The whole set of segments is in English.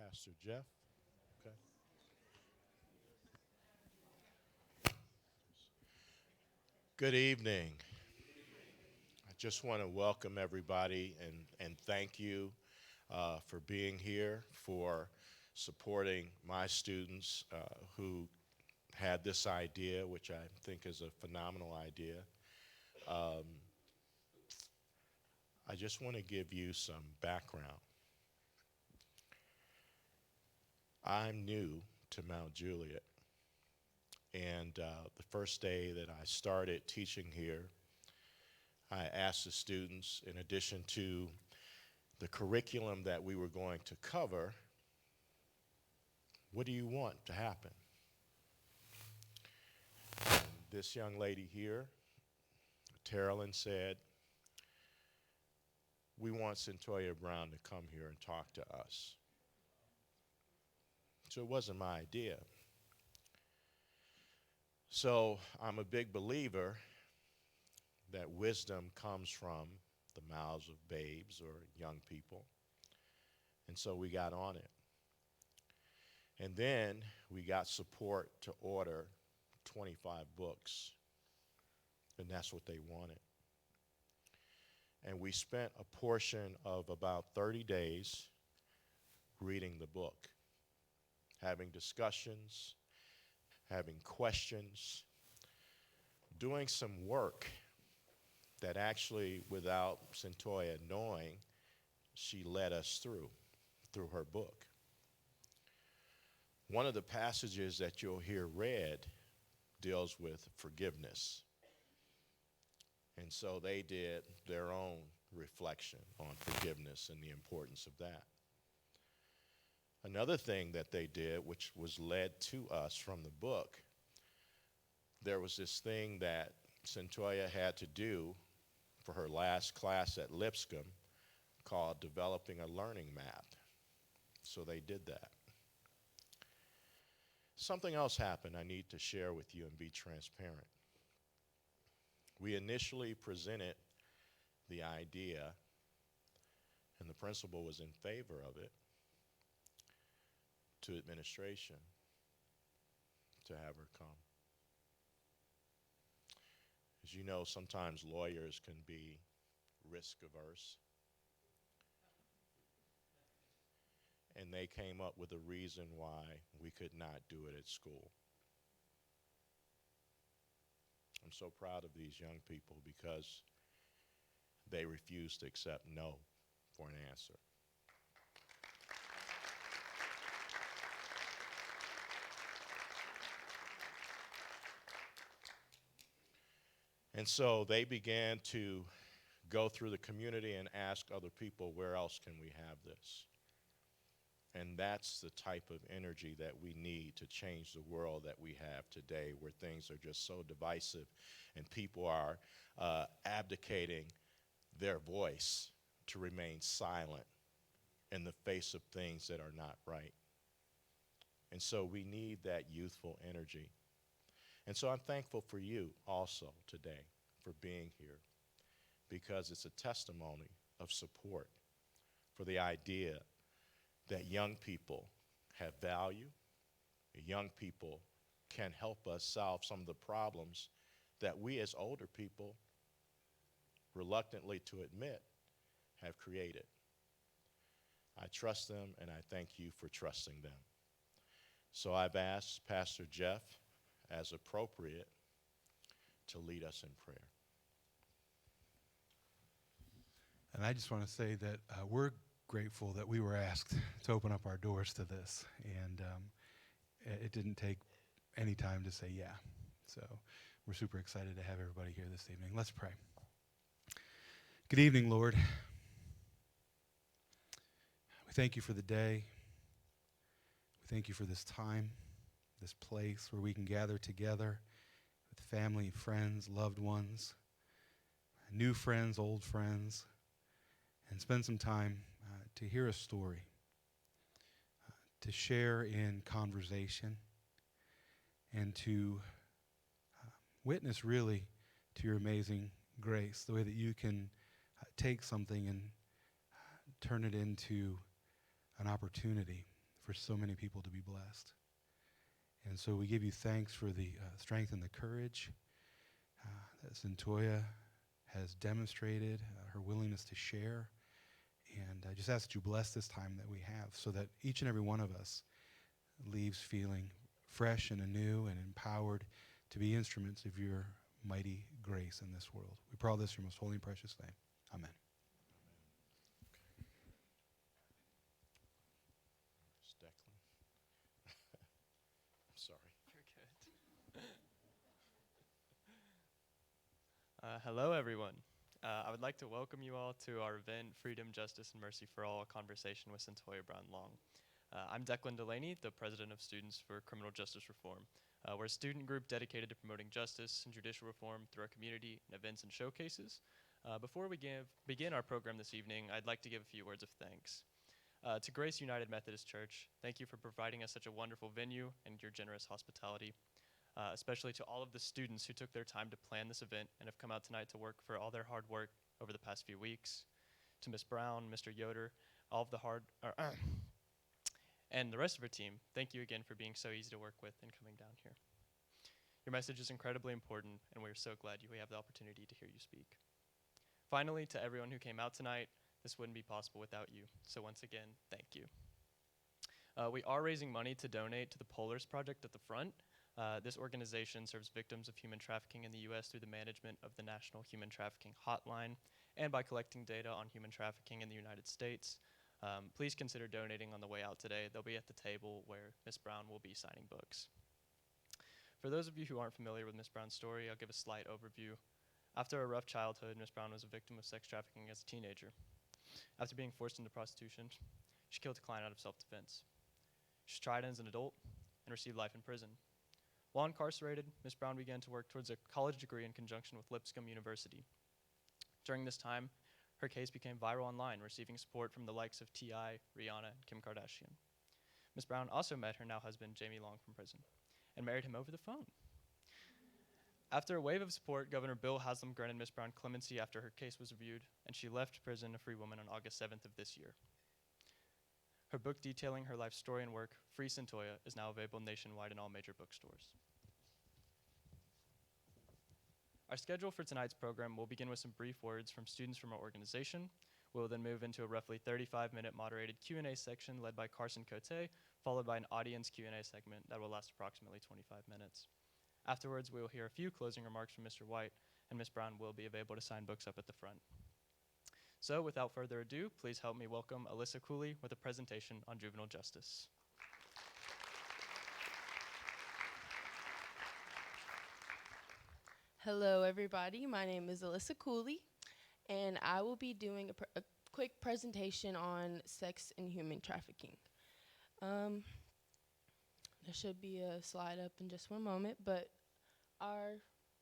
Pastor Jeff. Okay. Good evening. I just want to welcome everybody and thank you for being here, for supporting my students who had this idea, which I think is a phenomenal idea. Um, I just want to give you some background. I'm new to Mount Juliet, and the first day that I started teaching here, I asked the students, in addition to the curriculum that we were going to cover, what do you want to happen? And this young lady here, Terrellyn, said, we want Cyntoia Brown to come here and talk to us. So it wasn't my idea. So I'm a big believer that wisdom comes from the mouths of babes or young people. And so we got on it. And then we got support to order 25 books. And that's what they wanted. And we spent a portion of about 30 days reading the book, having discussions, having questions, doing some work that actually, without Santoya knowing, she led us through her book. One of the passages that you'll hear read deals with forgiveness. And so they did their own reflection on forgiveness and the importance of that. Another thing that they did, which was led to us from the book, there was this thing that Cyntoia had to do for her last class at Lipscomb called Developing a Learning Map. So they did that. Something else happened I need to share with you and be transparent. We initially presented the idea, and the principal was in favor of it, to administration to have her come. As you know, sometimes lawyers can be risk averse. And they came up with a reason why we could not do it at school. I'm so proud of these young people because they refused to accept no for an answer. And so they began to go through the community and ask other people, where else can we have this? And that's the type of energy that we need to change the world that we have today, where things are just so divisive and people are abdicating their voice to remain silent in the face of things that are not right. And so we need that youthful energy. And so I'm thankful for you also today for being here, because it's a testimony of support for the idea that young people have value, young people can help us solve some of the problems that we as older people, reluctantly to admit, have created. I trust them, and I thank you for trusting them. So I've asked Pastor Jeff, as appropriate, to lead us in prayer. And I just want to say that we're grateful that we were asked to open up our doors to this. And it didn't take any time to say yeah. So we're super excited to have everybody here this evening. Let's pray. Good evening, Lord. We thank you for the day. We thank you for this time, this place where we can gather together with family, friends, loved ones, new friends, old friends, and spend some time to hear a story, to share in conversation, and to witness really to your amazing grace, the way that you can take something and turn it into an opportunity for so many people to be blessed. And so we give you thanks for the strength and the courage that Santoya has demonstrated, her willingness to share. And I just ask that you bless this time that we have so that each and every one of us leaves feeling fresh and anew and empowered to be instruments of your mighty grace in this world. We pray all this in your most holy and precious name. Amen. It's Declan. I'm sorry. You're good. Hello, everyone. I would like to welcome you all to our event, Freedom, Justice, and Mercy for All, a conversation with Cyntoia Brown Long. I'm Declan Delaney, the president of Students for Criminal Justice Reform. We're a student group dedicated to promoting justice and judicial reform through our community and events and showcases. Before we begin our program this evening, I'd like to give a few words of thanks. To Grace United Methodist Church, thank you for providing us such a wonderful venue and your generous hospitality. Especially to all of the students who took their time to plan this event and have come out tonight to work for all their hard work over the past few weeks. To Ms. Brown, Mr. Yoder, all of the and the rest of our team, thank you again for being so easy to work with and coming down here. Your message is incredibly important, and we're so glad we have the opportunity to hear you speak. Finally, to everyone who came out tonight, this wouldn't be possible without you, so once again, thank you. We are raising money to donate to the Polars Project at the front. This organization serves victims of human trafficking in the U.S. through the management of the National Human Trafficking Hotline and by collecting data on human trafficking in the United States. Please consider donating on the way out today. They'll be at the table where Ms. Brown will be signing books. For those of you who aren't familiar with Ms. Brown's story, I'll give a slight overview. After a rough childhood, Ms. Brown was a victim of sex trafficking as a teenager. After being forced into prostitution, she killed a client out of self-defense. She was tried as an adult and received life in prison. While incarcerated, Ms. Brown began to work towards a college degree in conjunction with Lipscomb University. During this time, her case became viral online, receiving support from the likes of T.I., Rihanna, and Kim Kardashian. Ms. Brown also met her now husband, Jamie Long, from prison, and married him over the phone. After a wave of support, Governor Bill Haslam granted Ms. Brown clemency after her case was reviewed, and she left prison a free woman on August 7th of this year. Her book detailing her life story and work, Free Cyntoia, is now available nationwide in all major bookstores. Our schedule for tonight's program will begin with some brief words from students from our organization. We'll then move into a roughly 35-minute moderated Q&A section led by Carson Cote, followed by an audience Q&A segment that will last approximately 25 minutes. Afterwards, we will hear a few closing remarks from Mr. White, and Ms. Brown will be available to sign books up at the front. So without further ado, please help me welcome Alyssa Cooley with a presentation on juvenile justice. Hello, everybody. My name is Alyssa Cooley, and I will be doing a quick presentation on sex and human trafficking. There should be a slide up in just one moment, but our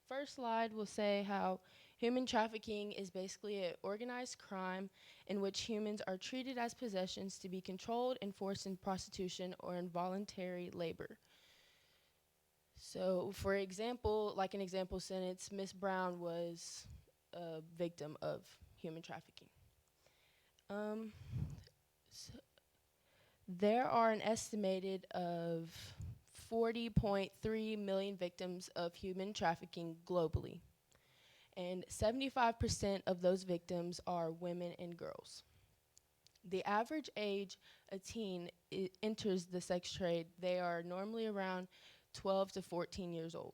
first slide will say how human trafficking is basically an organized crime in which humans are treated as possessions to be controlled and forced in prostitution or involuntary labor. So, for example, like an example sentence, Miss Brown was a victim of human trafficking. So there are an estimated of 40.3 million victims of human trafficking globally, and 75% of those victims are women and girls. The average age a teen enters the sex trade, they are normally around 12 to 14 years old.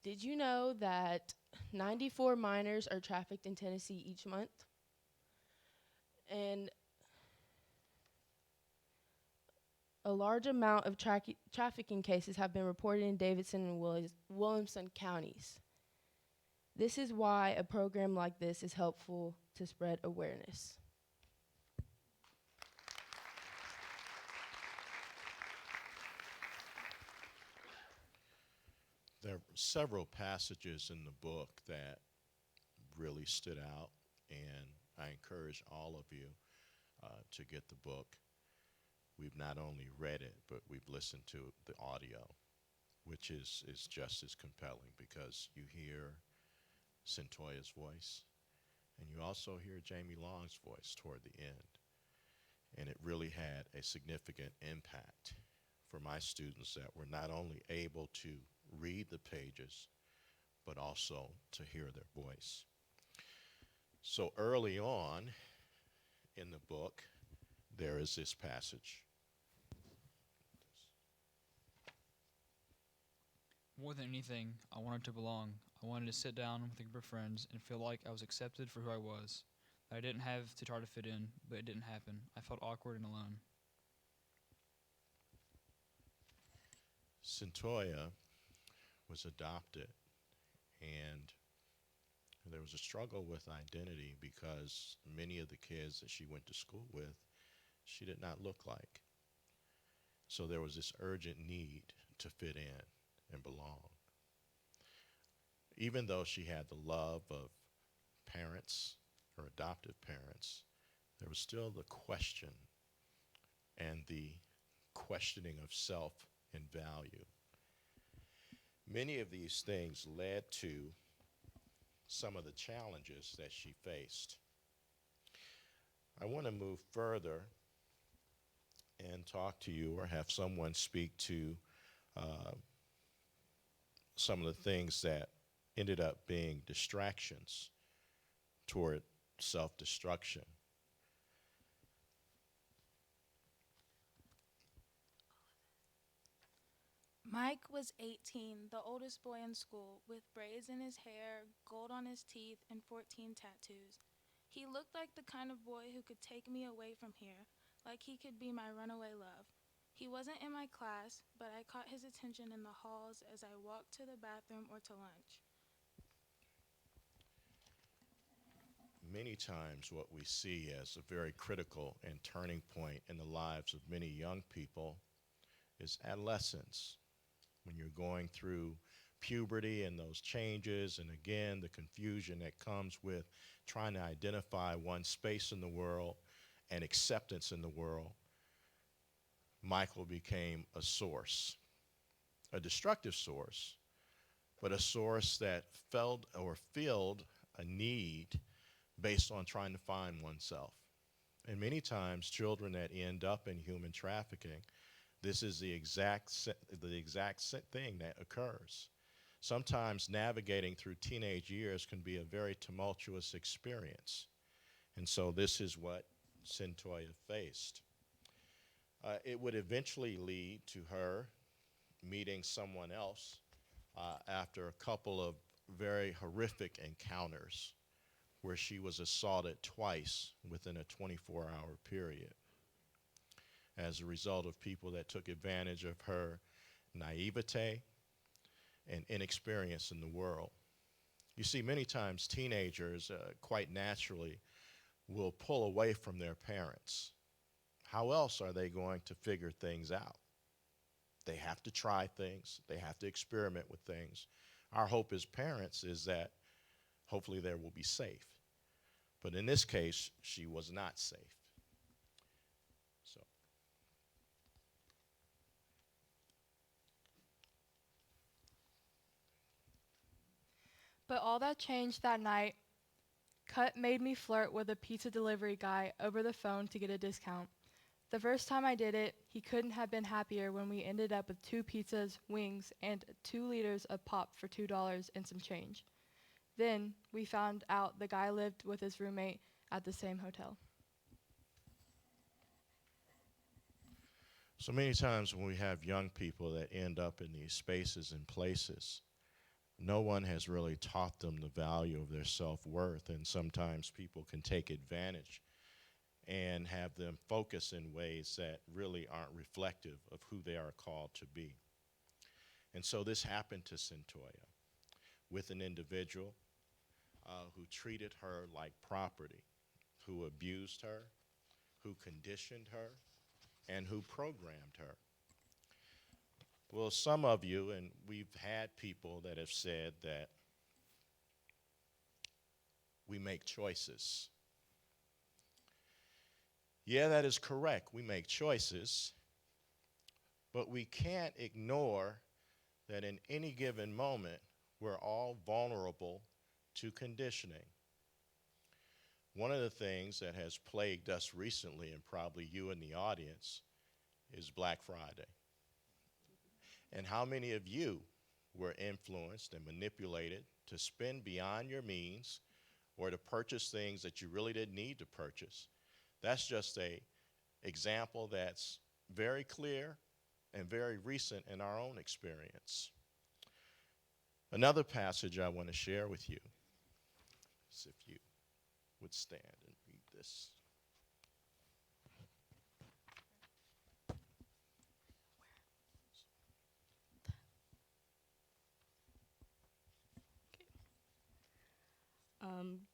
Did you know that 94 minors are trafficked in Tennessee each month? And a large amount of trafficking cases have been reported in Davidson and Williamson counties. This is why a program like this is helpful to spread awareness. There are several passages in the book that really stood out, and I encourage all of you to get the book. We've not only read it, but we've listened to the audio, which is just as compelling because you hear Cyntoia's voice And you also hear Jamie Long's voice toward the end. And it really had a significant impact for my students that were not only able to read the pages, but also to hear their voice. So early on in the book, there is this passage. More than anything, I wanted to belong. I wanted to sit down with a group of friends and feel like I was accepted for who I was. That I didn't have to try to fit in, but it didn't happen. I felt awkward and alone. Santoya was adopted, and there was a struggle with identity because many of the kids that she went to school with, she did not look like. So there was this urgent need to fit in and belong. Even though she had the love of parents, her adoptive parents, there was still the question and the questioning of self and value. Many of these things led to some of the challenges that she faced. I want to move further and talk to you or have someone speak to some of the things that ended up being distractions toward self-destruction. Mike was 18, the oldest boy in school, with braids in his hair, gold on his teeth, and 14 tattoos. He looked like the kind of boy who could take me away from here, like he could be my runaway love. He wasn't in my class, but I caught his attention in the halls as I walked to the bathroom or to lunch. Many times what we see as a very critical and turning point in the lives of many young people is adolescence. When you're going through puberty and those changes, and again, the confusion that comes with trying to identify one's space in the world and acceptance in the world, Michael became a source, a destructive source, but a source that filled a need based on trying to find oneself. And many times, children that end up in human trafficking, this is the exact thing that occurs. Sometimes navigating through teenage years can be a very tumultuous experience. And so this is what Cyntoia faced. It would eventually lead to her meeting someone else after a couple of very horrific encounters where she was assaulted twice within a 24-hour period as a result of people that took advantage of her naivete and inexperience in the world. You see, many times teenagers quite naturally will pull away from their parents. How else are they going to figure things out? They have to try things. They have to experiment with things. Our hope as parents is that hopefully they will be safe. But in this case, she was not safe. So. But all that changed that night. Cut made me flirt with a pizza delivery guy over the phone to get a discount. The first time I did it, he couldn't have been happier when we ended up with 2 pizzas, wings, and 2 liters of pop for $2 and some change. Then we found out the guy lived with his roommate at the same hotel. So many times when we have young people that end up in these spaces and places, no one has really taught them the value of their self-worth, and sometimes people can take advantage and have them focus in ways that really aren't reflective of who they are called to be. And so this happened to Cyntoia with an individual who treated her like property, who abused her, who conditioned her, and who programmed her. Well, some of you, and we've had people that have said that we make choices. Yeah, that is correct. We make choices, but we can't ignore that in any given moment, we're all vulnerable to conditioning. One of the things that has plagued us recently, and probably you in the audience, is Black Friday. And how many of you were influenced and manipulated to spend beyond your means or to purchase things that you really didn't need to purchase? That's just a example that's very clear and very recent in our own experience. Another passage I want to share with you is if you would stand and read this.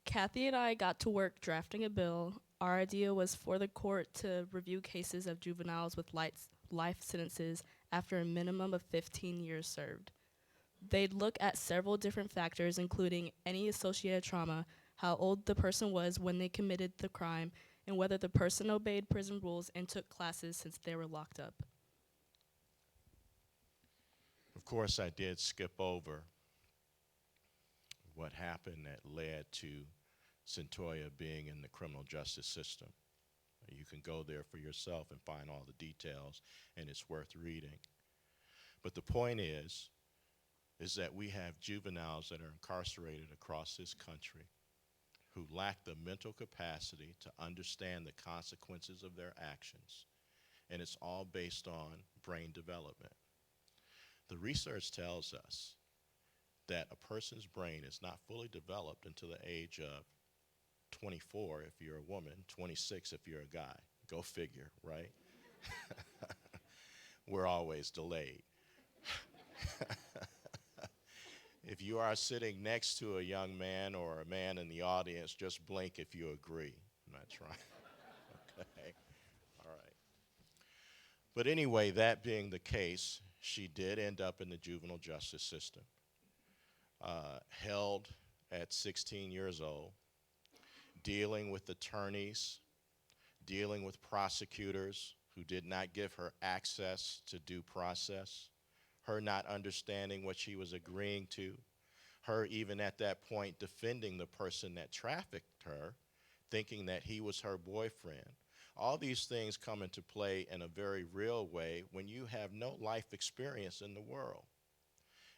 Kathy and I got to work drafting a bill. Our idea was for the court to review cases of juveniles with life sentences after a minimum of 15 years served. They'd look at several different factors, including any associated trauma, how old the person was when they committed the crime, and whether the person obeyed prison rules and took classes since they were locked up. Of course, I did skip over what happened that led to Cyntoia being in the criminal justice system. You can go there for yourself and find all the details, and it's worth reading. But the point is that we have juveniles that are incarcerated across this country who lack the mental capacity to understand the consequences of their actions, and it's all based on brain development. The research tells us that a person's brain is not fully developed until the age of 24 if you're a woman, 26 if you're a guy. Go figure, right? We're always delayed. If you are sitting next to a young man or a man in the audience, just blink if you agree. I'm not trying. Okay, all right. But anyway, that being the case, she did end up in the juvenile justice system. Held at 16 years old, dealing with attorneys, dealing with prosecutors who did not give her access to due process, her not understanding what she was agreeing to, her even at that point defending the person that trafficked her, thinking that he was her boyfriend. All these things come into play in a very real way when you have no life experience in the world.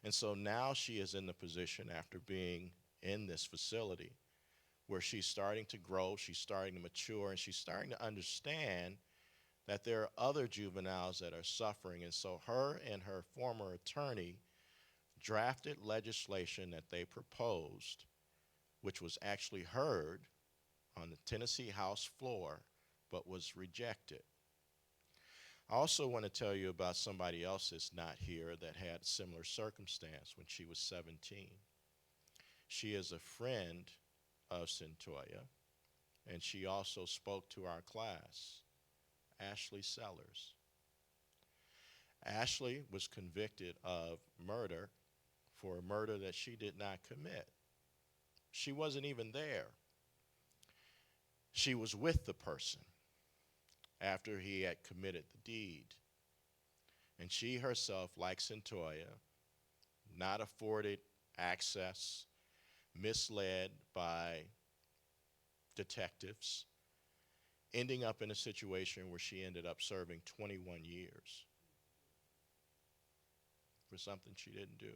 And so now she is in the position after being in this facility where she's starting to grow, she's starting to mature, and she's starting to understand that there are other juveniles that are suffering. And so her and her former attorney drafted legislation that they proposed, which was actually heard on the Tennessee House floor, but was rejected. I also want to tell you about somebody else that's not here that had a similar circumstance when she was 17. She is a friend of Cyntoia, and she also spoke to our class, Ashley Sellers. Ashley was convicted of murder for a murder that she did not commit. She wasn't even there. She was with the person after he had committed the deed. And she herself, like Cyntoia, not afforded access, misled by detectives, ending up in a situation where she ended up serving 21 years for something she didn't do.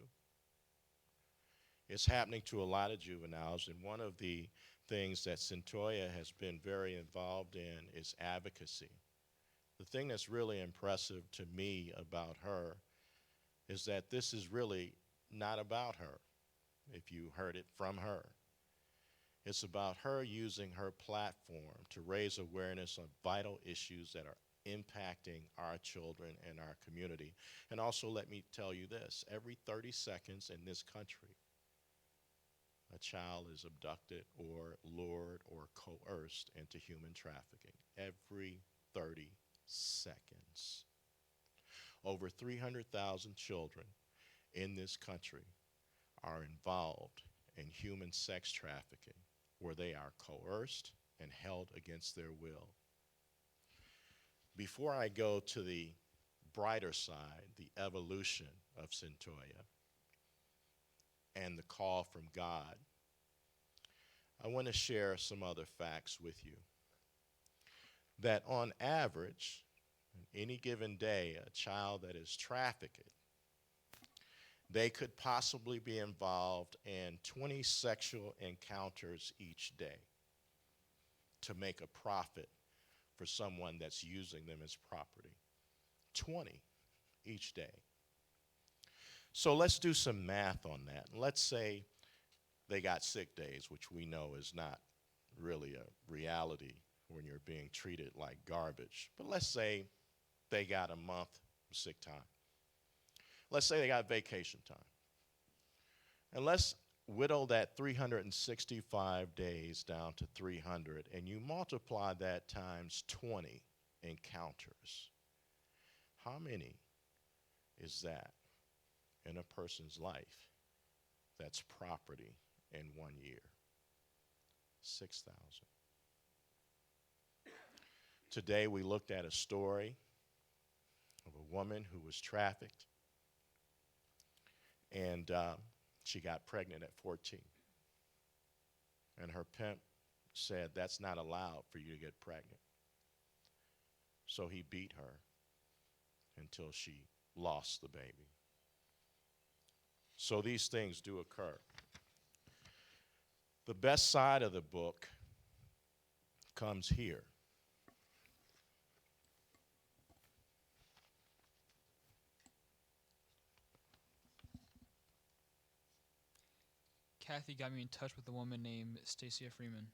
It's happening to a lot of juveniles, and one of the things that Cyntoia has been very involved in is advocacy. The thing that's really impressive to me about her is that this is really not about her, if you heard it from her. It's about her using her platform to raise awareness on vital issues that are impacting our children and our community. And also, let me tell you this, every 30 seconds in this country, a child is abducted or lured or coerced into human trafficking. Every 30 seconds. Over 300,000 children in this country are involved in human sex trafficking, where they are coerced and held against their will. Before I go to the brighter side, the evolution of Cyntoia and the call from God, I want to share some other facts with you. That on average, on any given day, a child that is trafficked, they could possibly be involved in 20 sexual encounters each day to make a profit for someone that's using them as property. 20 each day. So let's do some math on that. Let's say they got sick days, which we know is not really a reality when you're being treated like garbage. But let's say they got a month of sick time. Let's say they got vacation time. And let's whittle that 365 days down to 300, and you multiply that times 20 encounters. How many is that in a person's life that's property in 1 year? 6,000. Today we looked at a story of a woman who was trafficked, and she got pregnant at 14. And her pimp said, that's not allowed for you to get pregnant. So he beat her until she lost the baby. So these things do occur. The best side of the book comes here. Kathy got me in touch with a woman named Stacia Freeman,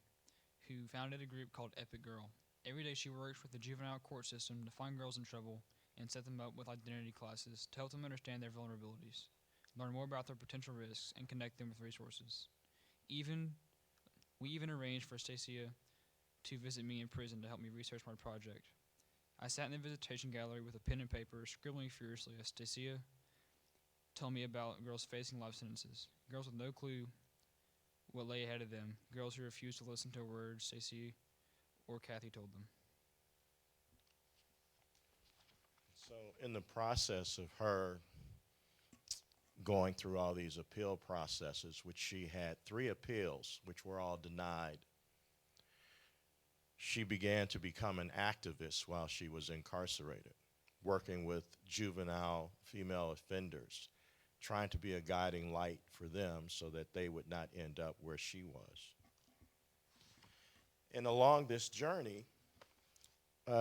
who founded a group called Epic Girl. Every day she works with the juvenile court system to find girls in trouble and set them up with identity classes to help them understand their vulnerabilities, learn more about their potential risks, and connect them with resources. We even arranged for Stacia to visit me in prison to help me research my project. I sat in the visitation gallery with a pen and paper, scribbling furiously as Stacia told me about girls facing life sentences, girls with no clue what lay ahead of them, girls who refused to listen to words Stacia or Kathy told them. So in the process of her going through all these appeal processes, which she had 3 appeals, which were all denied, she began to become an activist while she was incarcerated, working with juvenile female offenders, trying to be a guiding light for them so that they would not end up where she was. And along this journey,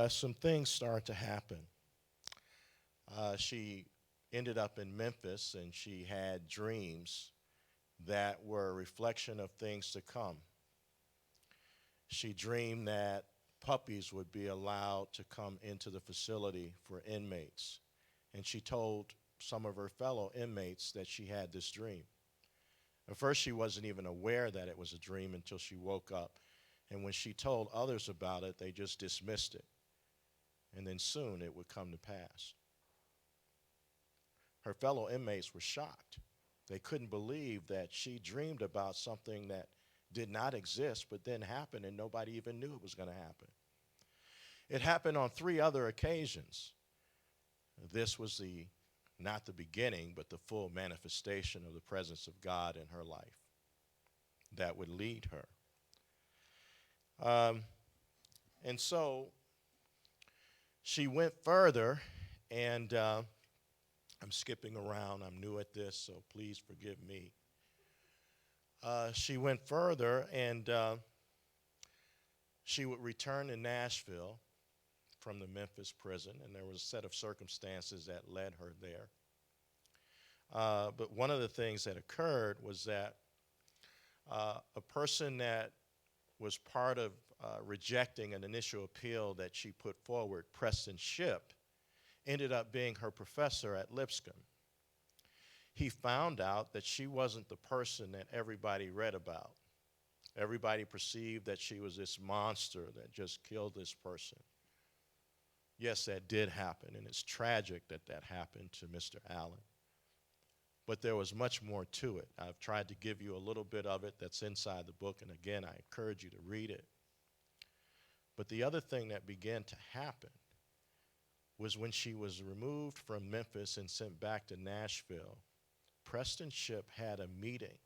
some things started to happen. She ended up in Memphis, and she had dreams that were a reflection of things to come. She dreamed that puppies would be allowed to come into the facility for inmates, and she told some of her fellow inmates that she had this dream. At first, she wasn't even aware that it was a dream until she woke up, and when she told others about it, they just dismissed it, and then soon it would come to pass. Her fellow inmates were shocked. They couldn't believe that she dreamed about something that did not exist but then happened, and nobody even knew it was going to happen. It happened on 3 other occasions. This was not the beginning, but the full manifestation of the presence of God in her life that would lead her. And so she went further, and I'm skipping around. I'm new at this, so please forgive me. She went further, and she would return to Nashville from the Memphis prison, and there was a set of circumstances that led her there. But one of the things that occurred was that a person that was part of rejecting an initial appeal that she put forward, Preston Shipp, ended up being her professor at Lipscomb. He found out that she wasn't the person that everybody read about. Everybody perceived that she was this monster that just killed this person. Yes, that did happen, and it's tragic that that happened to Mr. Allen. But there was much more to it. I've tried to give you a little bit of it that's inside the book, and again, I encourage you to read it. But the other thing that began to happen was when she was removed from Memphis and sent back to Nashville, Preston Shipp had a meeting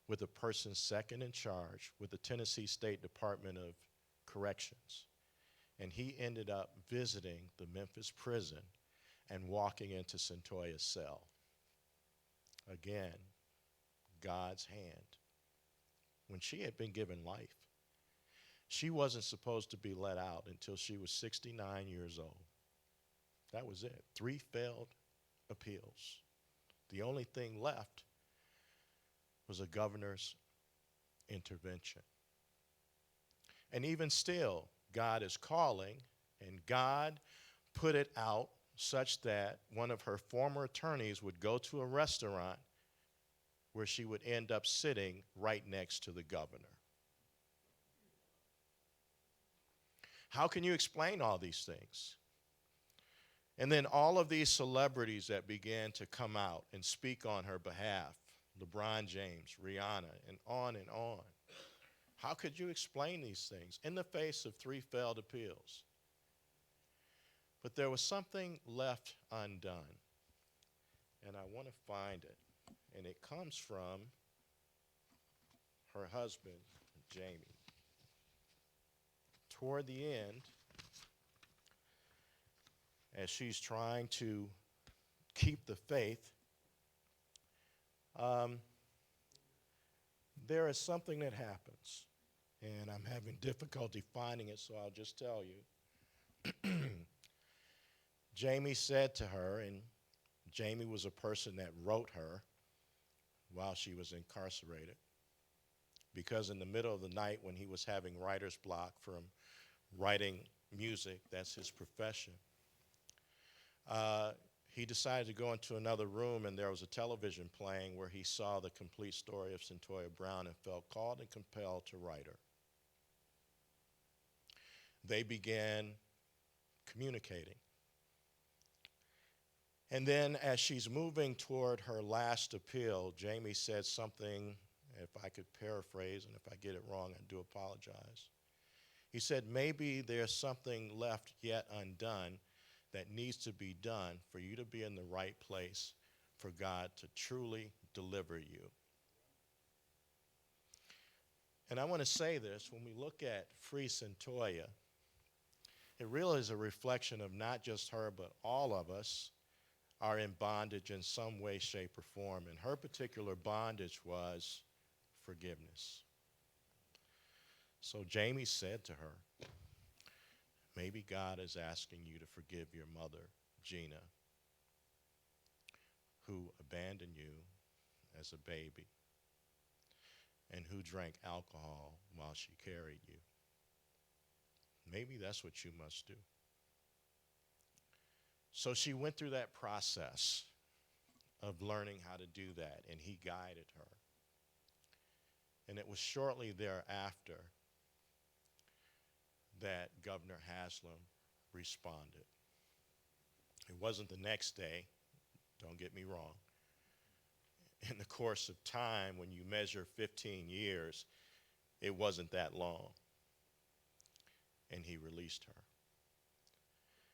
with a person second in charge with the Tennessee State Department of Corrections. And he ended up visiting the Memphis prison and walking into Cyntoia's cell. Again, God's hand. When she had been given life, she wasn't supposed to be let out until she was 69 years old. That was it. 3 failed appeals. The only thing left was a governor's intervention. And even still, God is calling, and God put it out such that one of her former attorneys would go to a restaurant where she would end up sitting right next to the governor. How can you explain all these things? And then all of these celebrities that began to come out and speak on her behalf, LeBron James, Rihanna, and on and on. How could you explain these things in the face of 3 failed appeals? But there was something left undone, and I want to find it. And it comes from her husband, Jamie. Toward the end, as she's trying to keep the faith, there is something that happens. And I'm having difficulty finding it, so I'll just tell you. Jamie said to her, and Jamie was a person that wrote her while she was incarcerated, because in the middle of the night when he was having writer's block from writing music, that's his profession, he decided to go into another room, and there was a television playing where he saw the complete story of Cyntoia Brown and felt called and compelled to write her. They began communicating. And then as she's moving toward her last appeal, Jamie said something, if I could paraphrase, and if I get it wrong, I do apologize. He said, maybe there's something left yet undone that needs to be done for you to be in the right place for God to truly deliver you. And I want to say this, when we look at Free Santoya, it really is a reflection of not just her, but all of us are in bondage in some way, shape, or form. And her particular bondage was forgiveness. So Jamie said to her, maybe God is asking you to forgive your mother, Gina, who abandoned you as a baby and who drank alcohol while she carried you. Maybe that's what you must do. So she went through that process of learning how to do that, and he guided her. And it was shortly thereafter that Governor Haslam responded. It wasn't the next day, don't get me wrong. In the course of time, when you measure 15 years, it wasn't that long. And he released her.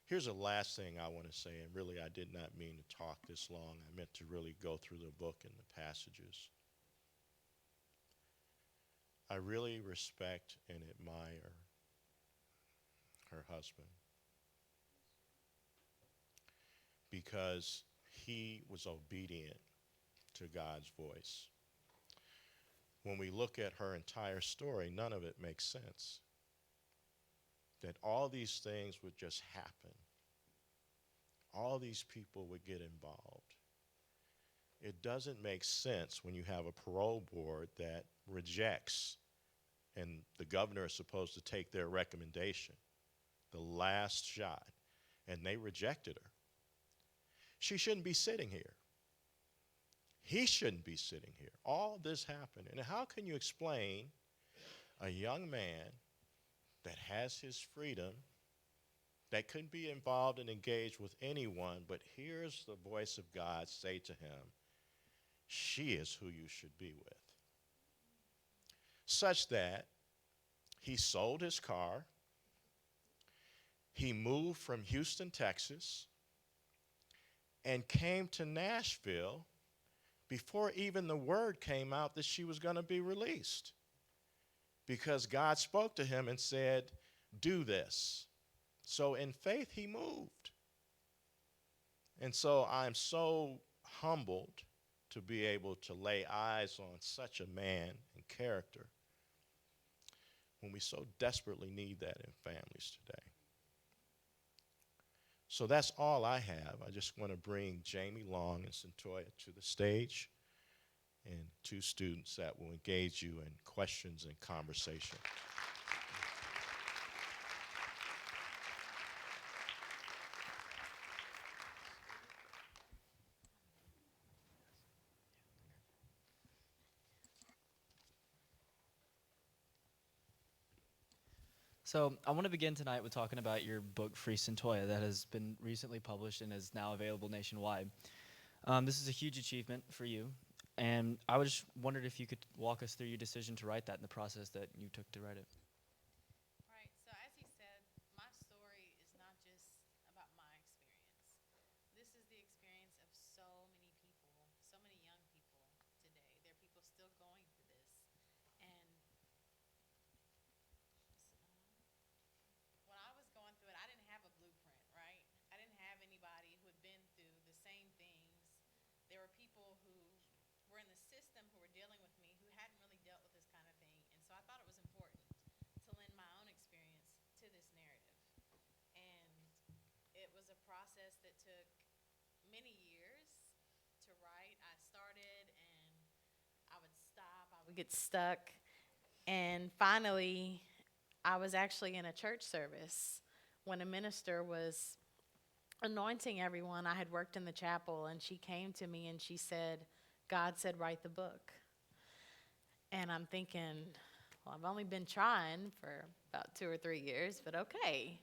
Here's the last thing I want to say, and really I did not mean to talk this long. I meant to really go through the book and the passages. I really respect and admire her husband because he was obedient to God's voice. When we look at her entire story, none of it makes sense. That all these things would just happen. All these people would get involved. It doesn't make sense when you have a parole board that rejects, and the governor is supposed to take their recommendation, the last shot, and they rejected her. She shouldn't be sitting here. He shouldn't be sitting here. All this happened. And how can you explain a young man that has his freedom, that could be involved and engaged with anyone, but hears the voice of God say to him, she is who you should be with? Such that he sold his car, he moved from Houston, Texas, and came to Nashville before even the word came out that she was going to be released, because God spoke to him and said, do this. So in faith, he moved. And so I'm so humbled to be able to lay eyes on such a man and character when we so desperately need that in families today. So that's all I have. I just want to bring Jamie Long and Santoya to the stage, and two students that will engage you in questions and conversation. So I want to begin tonight with talking about your book, Free Cyntoia, that has been recently published and is now available nationwide. This is a huge achievement for you, and I just wondered if you could walk us through your decision to write that and the process that you took to write it. Right. So as he said, my story is not just about my experience. This is the experience of so many people, so many young people today. There are people still going through this. And when I was going through it, I didn't have a blueprint, right? I didn't have anybody who had been through the same things. There were people who were in the system who were dealing with me who hadn't really dealt with this kind of thing. And so I thought it was important to lend my own experience to this narrative. And it was a process that took many years to write. I started and I would stop, I would get stuck. And finally, I was actually in a church service when a minister was anointing everyone. I had worked in the chapel, and she came to me and she said, God said, write the book. And I'm thinking, well, I've only been trying for about 2 or 3 years, but okay.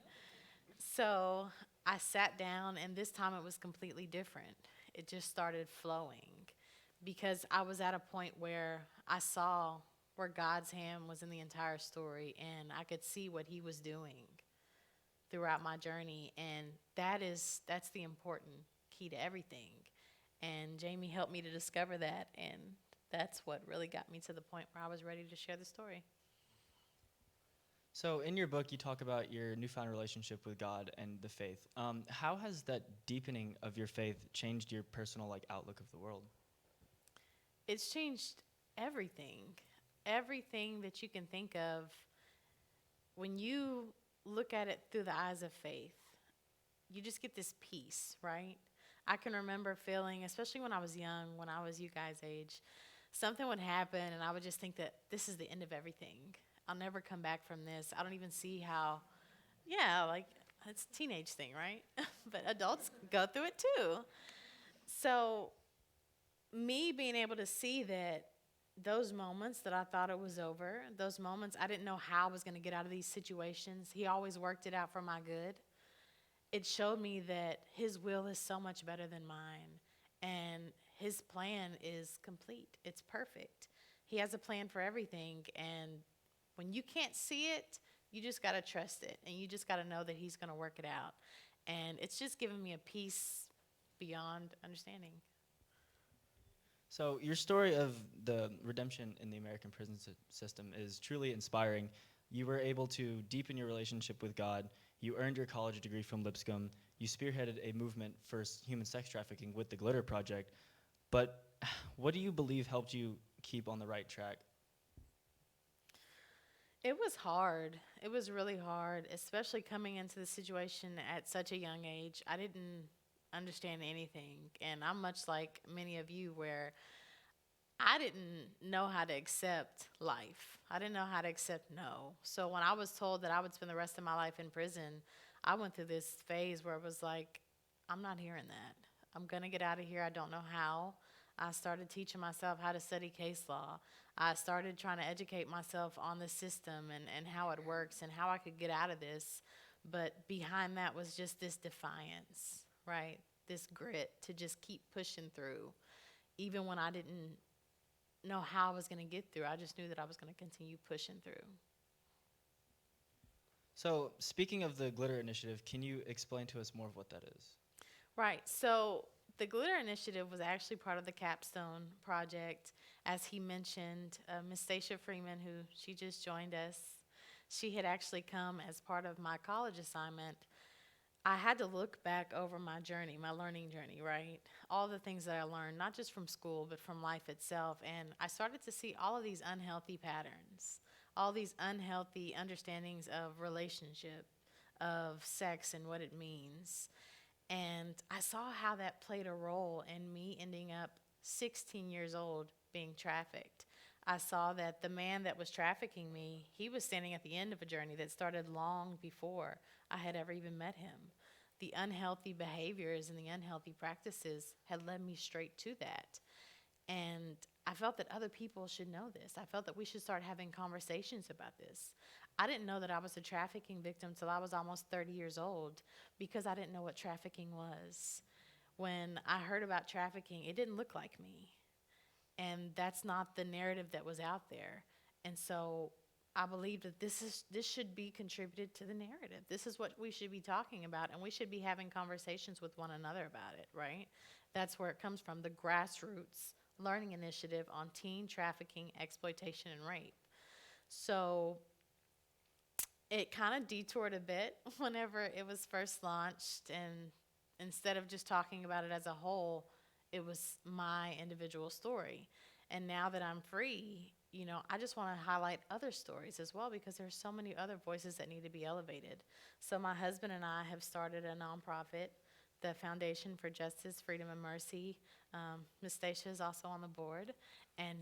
So I sat down, and this time it was completely different. It just started flowing because I was at a point where I saw where God's hand was in the entire story, and I could see what he was doing throughout my journey, and that's the important key to everything. And Jamie helped me to discover that, and that's what really got me to the point where I was ready to share the story. So in your book, you talk about your newfound relationship with God and the faith. How has that deepening of your faith changed your personal outlook of the world? It's changed everything. Everything that you can think of. When you look at it through the eyes of faith, you just get this peace, right? I can remember feeling, especially when I was young, when I was you guys' age, something would happen and I would just think that this is the end of everything. I'll never come back from this. I don't even see how, it's a teenage thing, right? But adults go through it too. So me being able to see that those moments that I thought it was over, those moments I didn't know how I was going to get out of these situations, he always worked it out for my good. It showed me that his will is so much better than mine, and his plan is complete. It's perfect. He has a plan for everything, and when you can't see it, you just got to trust it, and you just got to know that he's going to work it out. And it's just given me a peace beyond understanding. So your story of the redemption in the American prison system is truly inspiring. You were able to deepen your relationship with God. You earned your college degree from Lipscomb. You spearheaded a movement for human sex trafficking with the Glitter Project. But what do you believe helped you keep on the right track? It was hard. It was really hard, especially coming into the situation at such a young age. I didn't understand anything, and I'm much like many of you where I didn't know how to accept life. I didn't know how to accept no. So when I was told that I would spend the rest of my life in prison, I went through this phase where it was like, I'm not hearing that. I'm going to get out of here. I don't know how. I started teaching myself how to study case law. I started trying to educate myself on the system and how it works and how I could get out of this. But behind that was just this defiance, right? This grit to just keep pushing through. Even when I didn't know how I was going to get through, I just knew that I was going to continue pushing through. So speaking of the Glitter Initiative, can you explain to us more of what that is? Right. So The Glitter Initiative was actually part of the Capstone project. As he mentioned, Miss Stacia Freeman, who she just joined us, she had actually come as part of my college assignment. I had to look back over my journey, my learning journey, right? All the things that I learned, not just from school, but from life itself. And I started to see all of these unhealthy patterns, all these unhealthy understandings of relationship, of sex and what it means. And I saw how that played a role in me ending up 16 years old being trafficked. I saw that the man that was trafficking me, he was standing at the end of a journey that started long before I had ever even met him. The unhealthy behaviors and the unhealthy practices had led me straight to that. And I felt that other people should know this. I felt that we should start having conversations about this. I didn't know that I was a trafficking victim till I was almost 30 years old because I didn't know what trafficking was. When I heard about trafficking, it didn't look like me. And that's not the narrative that was out there. And so I believe that this should be contributed to the narrative. This is what we should be talking about, and we should be having conversations with one another about it, right? That's where it comes from, the grassroots learning initiative on teen trafficking, exploitation, and rape. So it kind of detoured a bit whenever it was first launched, and instead of just talking about it as a whole, it was my individual story. And now that I'm free, you know, I just want to highlight other stories as well because there's so many other voices that need to be elevated. So my husband and I have started a nonprofit, the Foundation for Justice, Freedom, and Mercy. Ms. Stacia is also on the board, and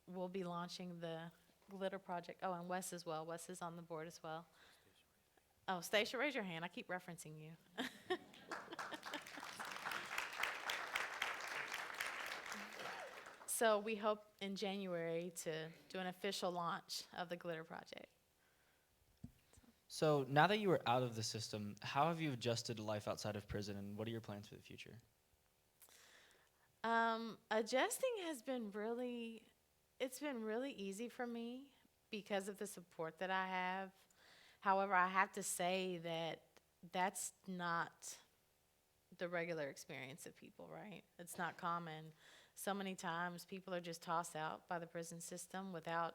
we'll be launching the Glitter Project. Oh, and Wes as well. Wes is on the board as well. Oh, Stacia, raise your hand. I keep referencing you. So we hope in January to do an official launch of the Glitter Project. So now that you are out of the system, how have you adjusted to life outside of prison, and what are your plans for the future? Adjusting has been it's been really easy for me because of the support that I have. However, I have to say that that's not the regular experience of people, right? It's not common. So many times people are just tossed out by the prison system without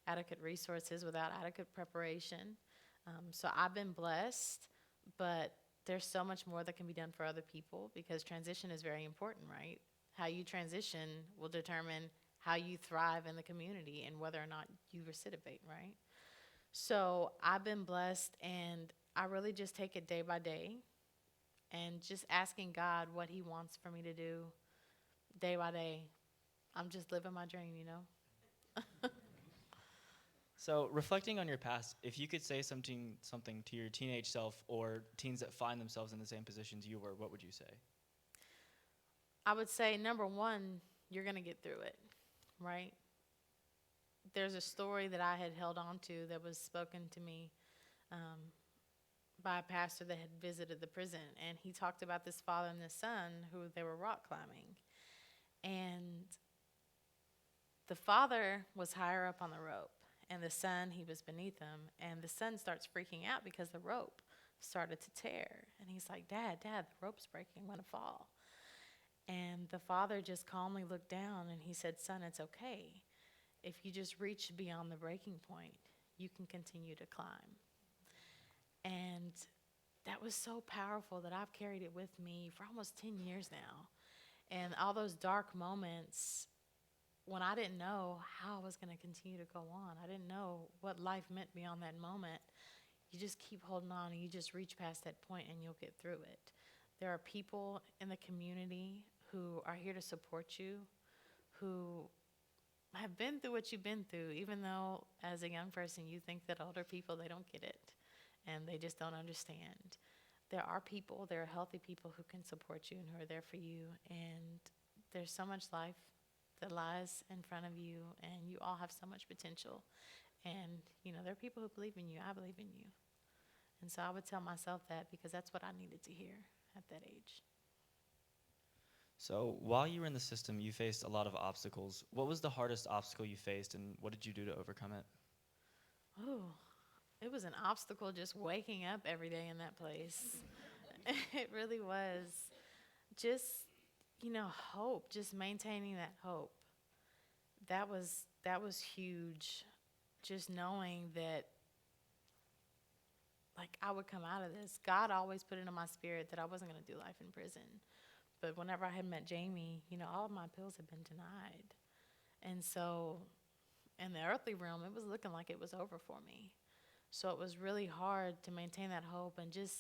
adequate resources, without adequate preparation. So I've been blessed, but there's so much more that can be done for other people because transition is very important, right? How you transition will determine how you thrive in the community and whether or not you recidivate, right? So I've been blessed, and I really just take it day by day and just asking God what he wants for me to do day by day. I'm just living my dream, you know? So reflecting on your past, if you could say something to your teenage self or teens that find themselves in the same positions you were, what would you say? I would say, number one, you're going to get through it, right? There's a story that I had held on to that was spoken to me by a pastor that had visited the prison, and he talked about this father and this son who they were rock climbing. And the father was higher up on the rope, and the son, he was beneath him, and the son starts freaking out because the rope started to tear. And he's like, Dad, the rope's breaking, I'm going to fall. And the father just calmly looked down, and he said, Son, it's okay. If you just reach beyond the breaking point, you can continue to climb. And that was so powerful that I've carried it with me for almost 10 years now. And all those dark moments when I didn't know how I was going to continue to go on, I didn't know what life meant beyond that moment, you just keep holding on and you just reach past that point and you'll get through it. There are people in the community who are here to support you, who have been through what you've been through, even though as a young person you think that older people, they don't get it and they just don't understand. There are people, there are healthy people who can support you and who are there for you, and there's so much life that lies in front of you, and you all have so much potential. And, you know, there are people who believe in you. I believe in you. And so I would tell myself that because that's what I needed to hear at that age. So while you were in the system, you faced a lot of obstacles. What was the hardest obstacle you faced, and what did you do to overcome it? Oh, it was an obstacle just waking up every day in that place. It really was. Just, hope, just maintaining that hope. That was huge. Just knowing that, like, I would come out of this. God always put it in my spirit that I wasn't going to do life in prison. But whenever I had met Jamie, all of my appeals had been denied. And so in the earthly realm, it was looking like it was over for me. So it was really hard to maintain that hope and just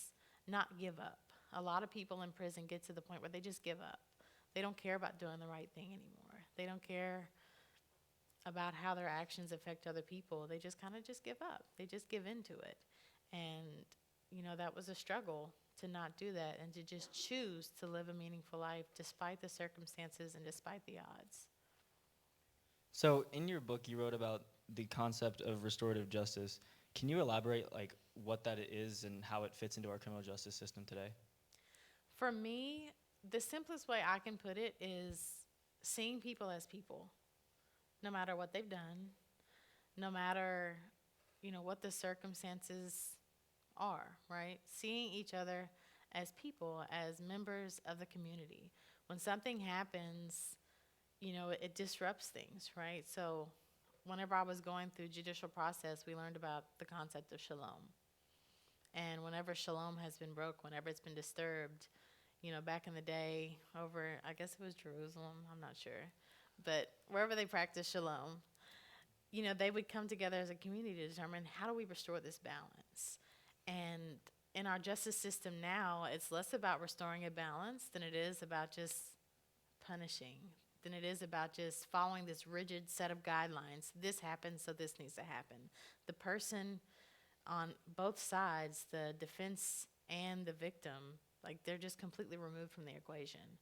not give up. A lot of people in prison get to the point where they just give up. They don't care about doing the right thing anymore. They don't care about how their actions affect other people. They just kind of just give up. They just give into it. And, that was a struggle to not do that and to just choose to live a meaningful life despite the circumstances and despite the odds. So in your book, you wrote about the concept of restorative justice. Can you elaborate, like, what that is and how it fits into our criminal justice system today? For me, the simplest way I can put it is seeing people as people, no matter what they've done, no matter, what the circumstances are, right? Seeing each other as people, as members of the community. When something happens, it disrupts things, right? So whenever I was going through judicial process, we learned about the concept of shalom. And whenever shalom has been broke, whenever it's been disturbed, back in the day over, I guess it was Jerusalem, I'm not sure, but wherever they practice shalom, they would come together as a community to determine how do we restore this balance. And in our justice system now, it's less about restoring a balance than it is about just punishing, than it is about just following this rigid set of guidelines. This happens, so this needs to happen. The person on both sides, the defense and the victim, like, they're just completely removed from the equation.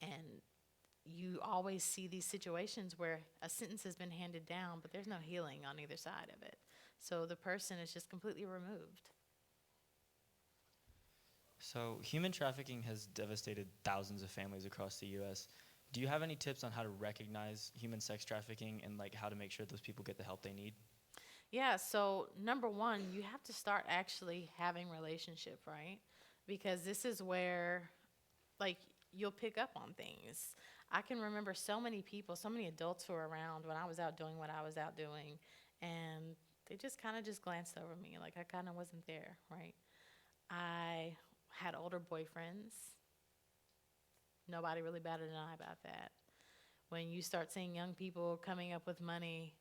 And you always see these situations where a sentence has been handed down, but there's no healing on either side of it. So the person is just completely removed. So human trafficking has devastated thousands of families across the U.S. Do you have any tips on how to recognize human sex trafficking and, like, how to make sure those people get the help they need? Yeah, so number one, you have to start actually having relationship, right? Because this is where, like, you'll pick up on things. I can remember so many people, so many adults who were around when I was out doing what I was out doing, and they just kind of just glanced over me, like I kind of wasn't there, right? I had older boyfriends. Nobody really batted an eye about that. When you start seeing young people coming up with money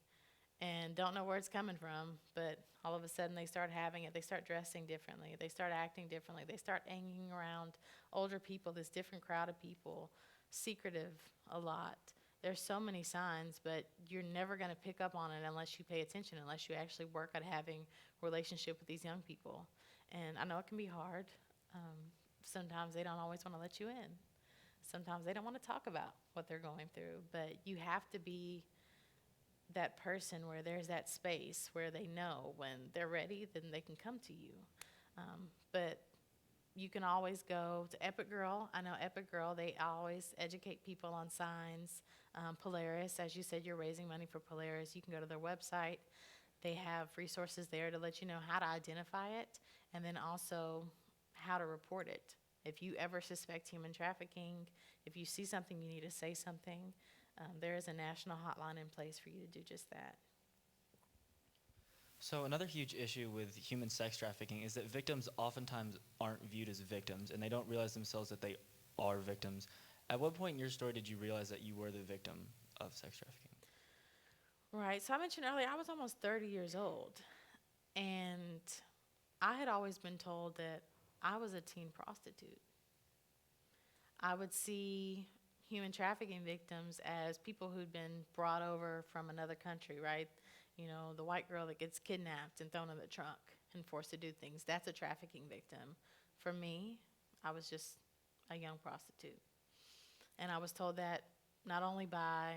and don't know where it's coming from, but all of a sudden they start having it, they start dressing differently, they start acting differently, they start hanging around older people, this different crowd of people, secretive a lot. There's so many signs, but you're never going to pick up on it unless you pay attention, unless you actually work at having a relationship with these young people. And I know it can be hard. Sometimes they don't always want to let you in. Sometimes they don't want to talk about what they're going through, but you have to be that person where there's that space where they know when they're ready, then they can come to you. But you can always go to Epic Girl. I know Epic Girl, they always educate people on signs. Polaris, as you said, you're raising money for Polaris. You can go to their website. They have resources there to let you know how to identify it and then also how to report it. If you ever suspect human trafficking, if you see something, you need to say something. There is a national hotline in place for you to do just that. So another huge issue with human sex trafficking is that victims oftentimes aren't viewed as victims, and they don't realize themselves that they are victims. At what point in your story did you realize that you were the victim of sex trafficking? Right, so I mentioned earlier, I was almost 30 years old, and I had always been told that I was a teen prostitute. I would see human trafficking victims as people who'd been brought over from another country, right? The white girl that gets kidnapped and thrown in the trunk and forced to do things, that's a trafficking victim. For me, I was just a young prostitute. And I was told that not only by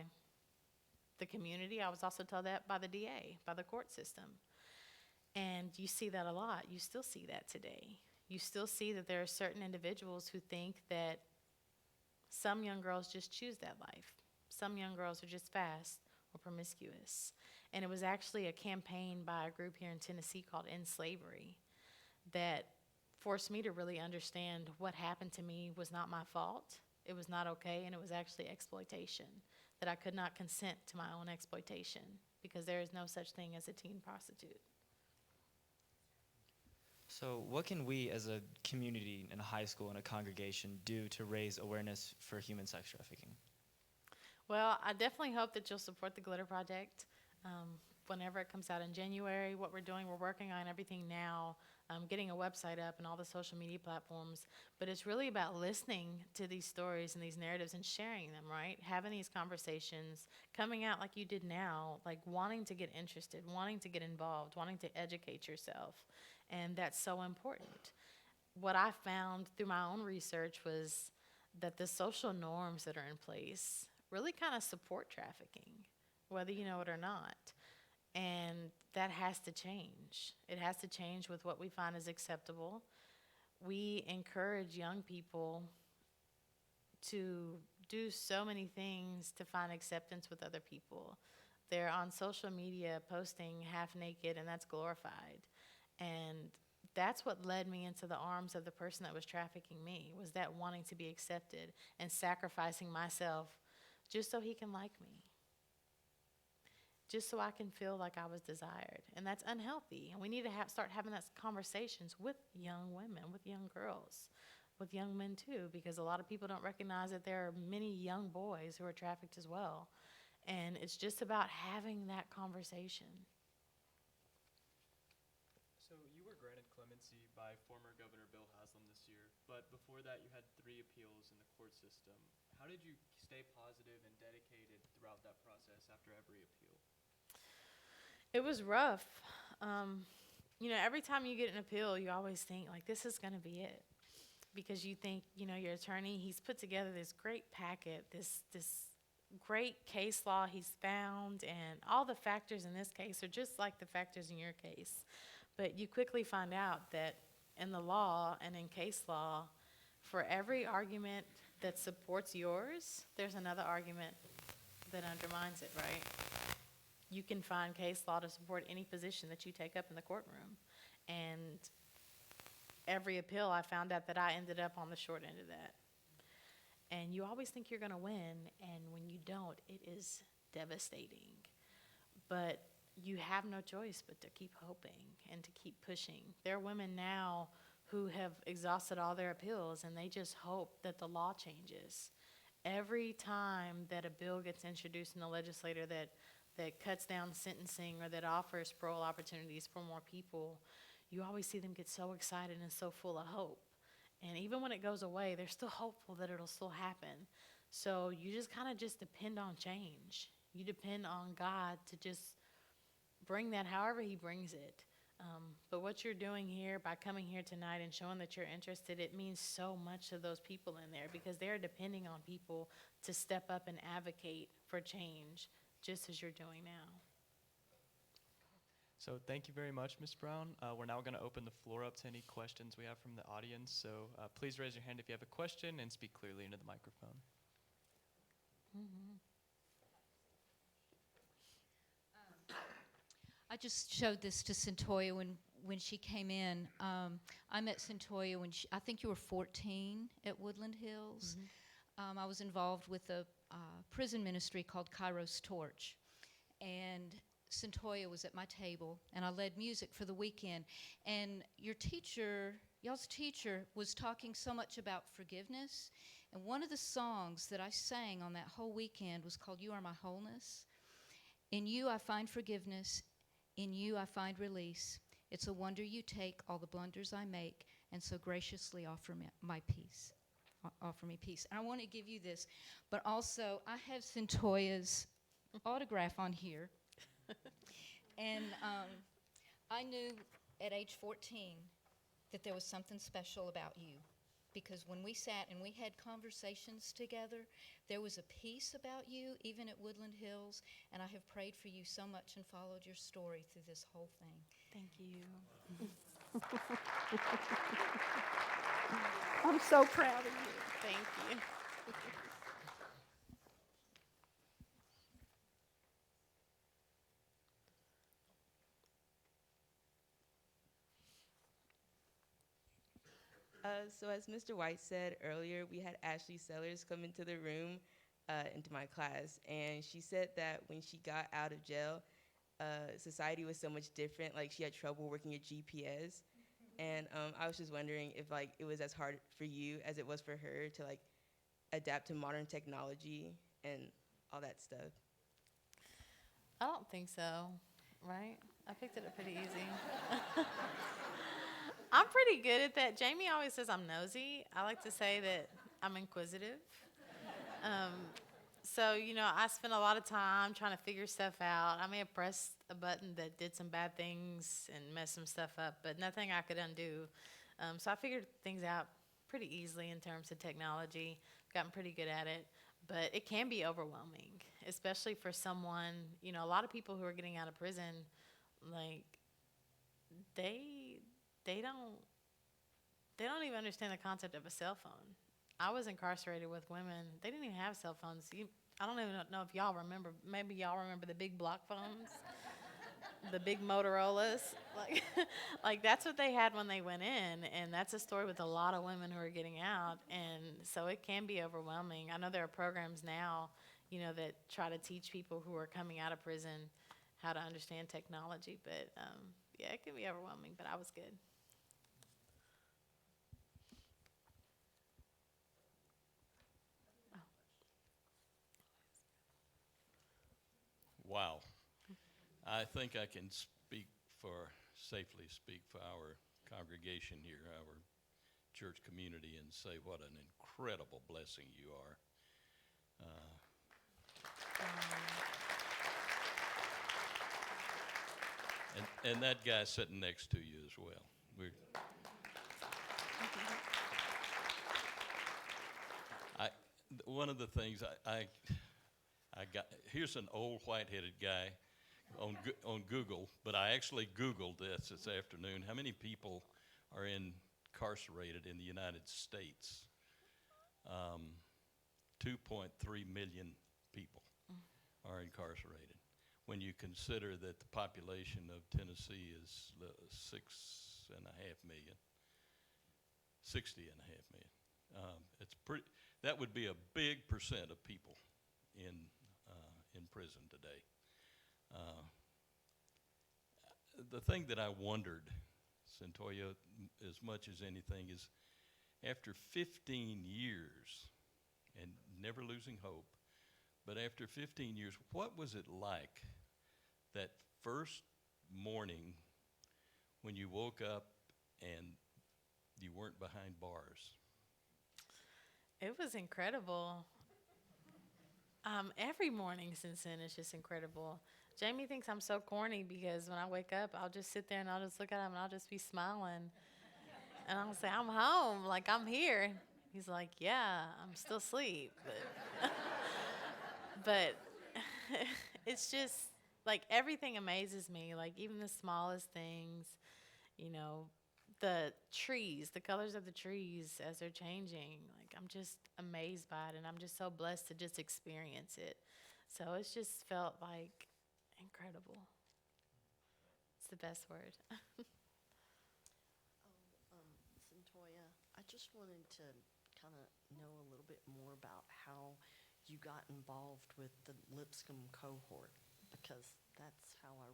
the community, I was also told that by the DA, by the court system. And you see that a lot. You still see that today. You still see that there are certain individuals who think that some young girls just choose that life. Some young girls are just fast or promiscuous. And it was actually a campaign by a group here in Tennessee called End Slavery that forced me to really understand what happened to me was not my fault. it was not okay and it was actually exploitation, that I could not consent to my own exploitation because there is no such thing as a teen prostitute. So what can we as a community in a high school and a congregation do to raise awareness for human sex trafficking? Well, I definitely hope that you'll support the Glitter Project whenever it comes out in January. What we're doing, we're working on everything now, getting a website up and all the social media platforms. But it's really about listening to these stories and these narratives and sharing them, right? Having these conversations, coming out like you did now, like wanting to get interested, wanting to get involved, wanting to educate yourself. And that's so important. What I found through my own research was that the social norms that are in place really kind of support trafficking, whether you know it or not. And that has to change. It has to change with what we find is acceptable. We encourage young people to do so many things to find acceptance with other people. They're on social media posting half naked, and that's glorified. And that's what led me into the arms of the person that was trafficking me, was that wanting to be accepted and sacrificing myself just so he can like me, just so I can feel like I was desired. And that's unhealthy. And we need to start having those conversations with young women, with young girls, with young men too, because a lot of people don't recognize that there are many young boys who are trafficked as well. And it's just about having that conversation. So you were granted clemency by former Governor Bill Haslam this year, but before that you had 3 appeals in the court system. How did you stay positive and dedicated throughout that process after every appeal? It was rough. You know, every time you get an appeal, you always think, like, this is going to be it. Because you think, you know, your attorney, he's put together this great packet, this great case law he's found, and all the factors in this case are just like the factors in your case. But you quickly find out that in the law and in case law, for every argument that supports yours, there's another argument that undermines it, right? You can find case law to support any position that you take up in the courtroom. And every appeal, I found out that I ended up on the short end of that. And you always think you're going to win, and when you don't, it is devastating. But you have no choice but to keep hoping and to keep pushing. There are women now who have exhausted all their appeals, and they just hope that the law changes. Every time that a bill gets introduced in the legislature that cuts down sentencing or that offers parole opportunities for more people, you always see them get so excited and so full of hope. And even when it goes away, they're still hopeful that it'll still happen. So you just kind of just depend on change. You depend on God to just bring that however he brings it. But what you're doing here by coming here tonight and showing that you're interested, it means so much to those people in there because they're depending on people to step up and advocate for change, just as you're doing now. So thank you very much, Ms. Brown. We're now going to open the floor up to any questions we have from the audience. So please raise your hand if you have a question and speak clearly into the microphone. I just showed this to Cyntoia when she came in. I met Cyntoia when I think you were 14 at Woodland Hills. I was involved with a prison ministry called Kairos Torch. And Cyntoia was at my table, and I led music for the weekend. And y'all's teacher, was talking so much about forgiveness. And one of the songs that I sang on that whole weekend was called You Are My Wholeness. In you I find forgiveness. In you I find release. It's a wonder you take all the blunders I make and so graciously offer me my peace. Offer me peace. And I want to give you this, but also I have Cyntoia's autograph on here. And I knew at age 14 that there was something special about you, because when we sat and we had conversations together, there was a peace about you, even at Woodland Hills, and I have prayed for you so much and followed your story through this whole thing. Thank you. I'm so proud of you. Thank you. So as Mr. White said earlier, we had Ashley Sellers come into the room, into my class, and she said that when she got out of jail, society was so much different. Like she had trouble working at GPS, and I was just wondering if like it was as hard for you as it was for her to like adapt to modern technology and all that stuff. I don't think so, right? I picked it up pretty easy. I'm pretty good at that. Jamie always says I'm nosy. I like to say that I'm inquisitive. Um, so, you know, I spent a lot of time trying to figure stuff out. I may have pressed a button that did some bad things and messed some stuff up, but nothing I could undo. So I figured things out pretty easily in terms of technology. Gotten pretty good at it, but it can be overwhelming, especially for someone, you know, a lot of people who are getting out of prison, like, they they don't they don't even understand the concept of a cell phone. I was incarcerated with women. They didn't even have cell phones. I don't even know if y'all remember. Maybe y'all remember the big block phones, the big Motorola's. Like, like that's what they had when they went in, and that's a story with a lot of women who are getting out. And so it can be overwhelming. I know there are programs now, you know, that try to teach people who are coming out of prison how to understand technology. But yeah, it can be overwhelming. But I was good. Wow. I think I can safely speak for our congregation here, our church community, and say what an incredible blessing you are. And that guy sitting next to you as well. One of the things I got, here's an old white-headed guy on Google, but I actually Googled this afternoon. How many people are incarcerated in the United States? 2.3 million people are incarcerated. When you consider that the population of Tennessee is 6.5 million, 60.5 million. It's pretty. That would be a big percent of people in prison today. The thing that I wondered, Santoya, as much as anything, is after 15 years, and never losing hope, but after 15 years, what was it like that first morning when you woke up and you weren't behind bars? It was incredible. Every morning since then is just incredible. Jamie thinks I'm so corny because when I wake up, I'll just sit there and I'll just look at him and I'll just be smiling. And I'll say, I'm home, like I'm here. He's like, yeah, I'm still asleep. But it's just, like, everything amazes me. Like, even the smallest things, you know, the trees, the colors of the trees as they're changing. Like, I'm just amazed by it, and I'm just so blessed to just experience it. So it's just felt like incredible. It's the best word. Cyntoia, I just wanted to kind of know a little bit more about how you got involved with the Lipscomb cohort, because that's how I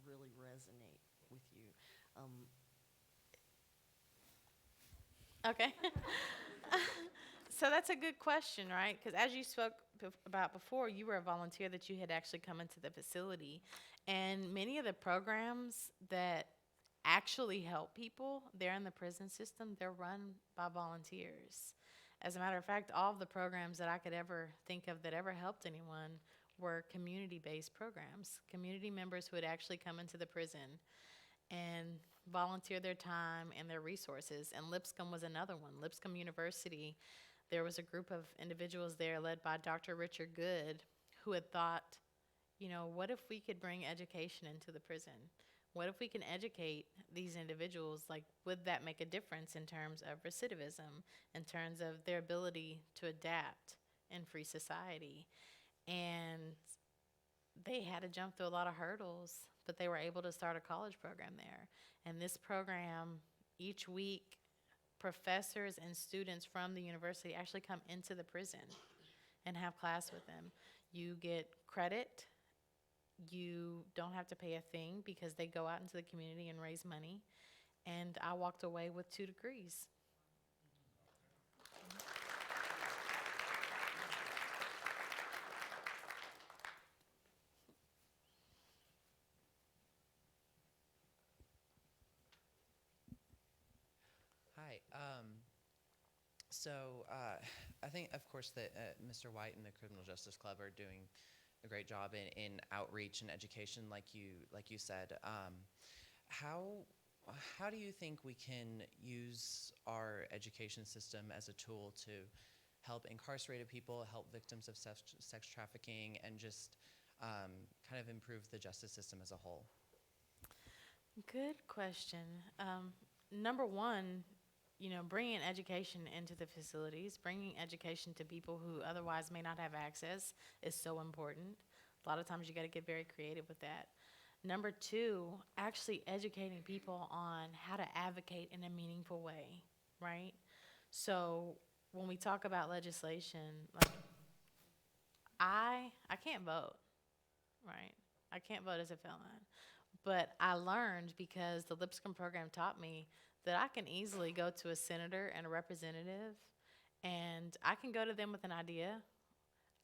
really resonate with you. Okay. So that's a good question, right? Because as you spoke about before, you were a volunteer that you had actually come into the facility. And many of the programs that actually help people there in the prison system, they're run by volunteers. As a matter of fact, all of the programs that I could ever think of that ever helped anyone were community-based programs, community members who would actually come into the prison and volunteer their time and their resources. And Lipscomb was another one. Lipscomb University, there was a group of individuals there led by Dr. Richard Good who had thought, you know, what if we could bring education into the prison? What if we can educate these individuals? Like, would that make a difference in terms of recidivism, in terms of their ability to adapt in free society? And they had to jump through a lot of hurdles, but they were able to start a college program there. And this program, each week, professors and students from the university actually come into the prison and have class with them. You get credit. You don't have to pay a thing because they go out into the community and raise money. And I walked away with 2 degrees. Hi. I think, of course, that Mr. White and the Criminal Justice Club are doing a great job in outreach and education, like you said. How do you think we can use our education system as a tool to help incarcerated people, help victims of sex trafficking, and just kind of improve the justice system as a whole? Good question. Number one, bringing education into the facilities, bringing education to people who otherwise may not have access is so important. A lot of times you got to get very creative with that. Number two, actually educating people on how to advocate in a meaningful way, right? So when we talk about legislation, like I can't vote, right? I can't vote as a felon. But I learned, because the Lipscomb program taught me, that I can easily go to a senator and a representative, and I can go to them with an idea.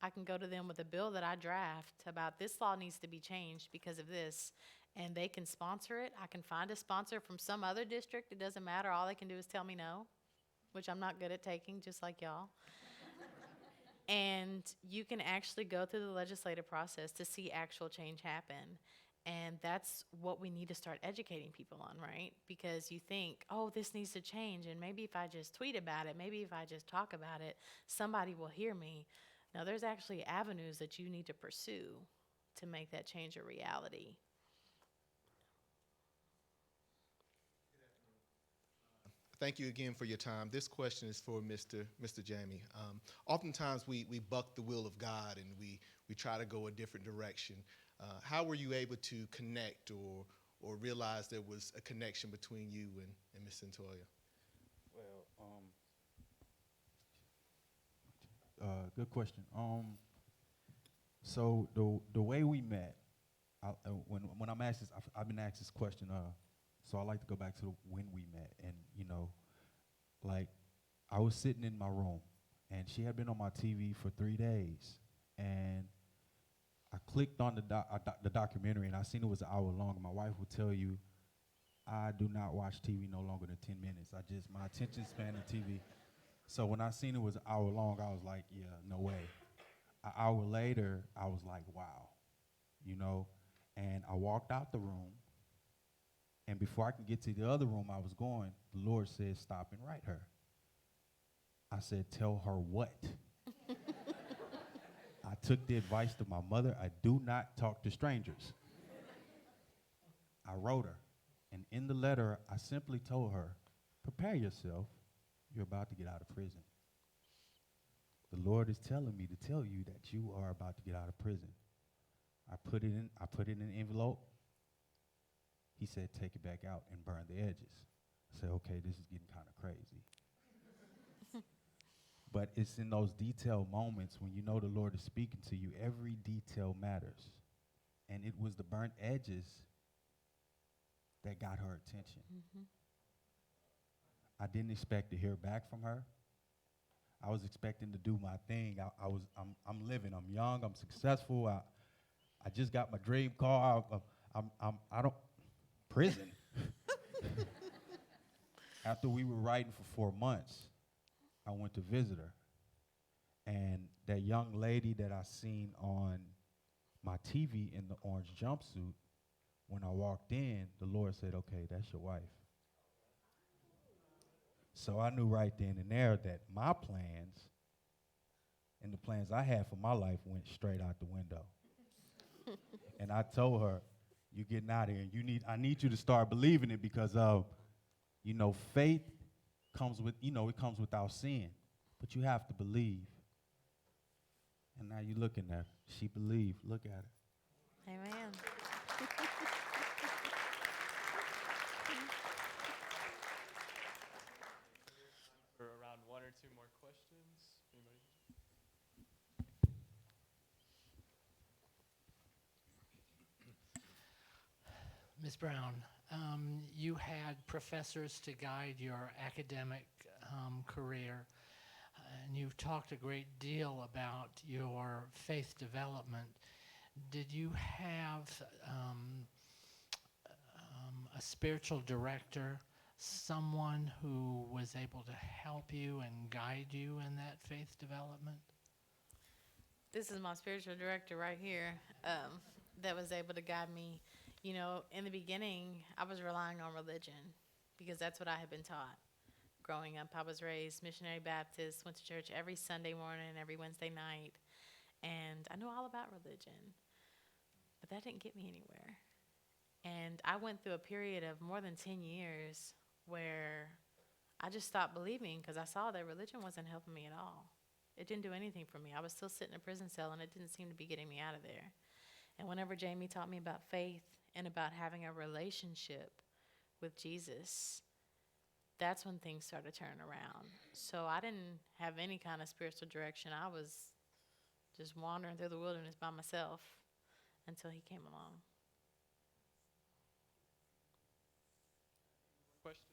I can go to them with a bill that I draft about this law needs to be changed because of this, and they can sponsor it. I can find a sponsor from some other district. It doesn't matter. All they can do is tell me no, which I'm not good at taking, just like y'all. And you can actually go through the legislative process to see actual change happen. And that's what we need to start educating people on, right? Because you think, oh, this needs to change, and maybe if I just tweet about it, maybe if I just talk about it, somebody will hear me. Now, there's actually avenues that you need to pursue to make that change a reality. Thank you again for your time. This question is for Mr. Jamie. Oftentimes we buck the will of God and we try to go a different direction. How were you able to connect or realize there was a connection between you and Ms. Santoya? Well, good question. So the way we met, when I'm asked this, I've been asked this question. So I like to go back to when we met, and like I was sitting in my room, and she had been on my TV for 3 days, and I clicked on the documentary, and I seen it was an hour long. My wife will tell you, I do not watch TV no longer than 10 minutes. My attention span of TV. So when I seen it was an hour long, I was like, yeah, no way. An hour later, I was like, wow, and I walked out the room, and before I could get to the other room I was going, the Lord said, stop and write her. I said, tell her what? I took the advice of my mother. I do not talk to strangers. I wrote her, and in the letter, I simply told her, prepare yourself. You're about to get out of prison. The Lord is telling me to tell you that you are about to get out of prison. I put it in an envelope. He said, take it back out and burn the edges. I said, okay, this is getting kind of crazy. But it's in those detailed moments when you know the Lord is speaking to you, every detail matters. And it was the burnt edges that got her attention. Mm-hmm. I didn't expect to hear back from her. I was expecting to do my thing. I'm living. I'm young. I'm successful. I just got my dream car. Prison. After we were writing for 4 months, I went to visit her. And that young lady that I seen on my TV in the orange jumpsuit, when I walked in, the Lord said, okay, that's your wife. So I knew right then and there that my plans and the plans I had for my life went straight out the window. And I told her, you're getting out of here. I need you to start believing it because faith comes with, it comes without sin. But you have to believe. And now you're looking at her. She believed. Look at her. Amen. or two more questions. Anybody? Ms. Brown, you had professors to guide your academic career, and you've talked a great deal about your faith development. Did you have a spiritual director, someone who was able to help you and guide you in that faith development? This is my spiritual director right here, that was able to guide me. You know, in the beginning, I was relying on religion because that's what I had been taught. Growing up, I was raised missionary Baptist, went to church every Sunday morning, every Wednesday night, and I knew all about religion. But that didn't get me anywhere. And I went through a period of more than 10 years where I just stopped believing because I saw that religion wasn't helping me at all. It didn't do anything for me. I was still sitting in a prison cell, and it didn't seem to be getting me out of there. And whenever Jamie taught me about faith and about having a relationship with Jesus, that's when things started turning around. So I didn't have any kind of spiritual direction. I was just wandering through the wilderness by myself until he came along. Questions?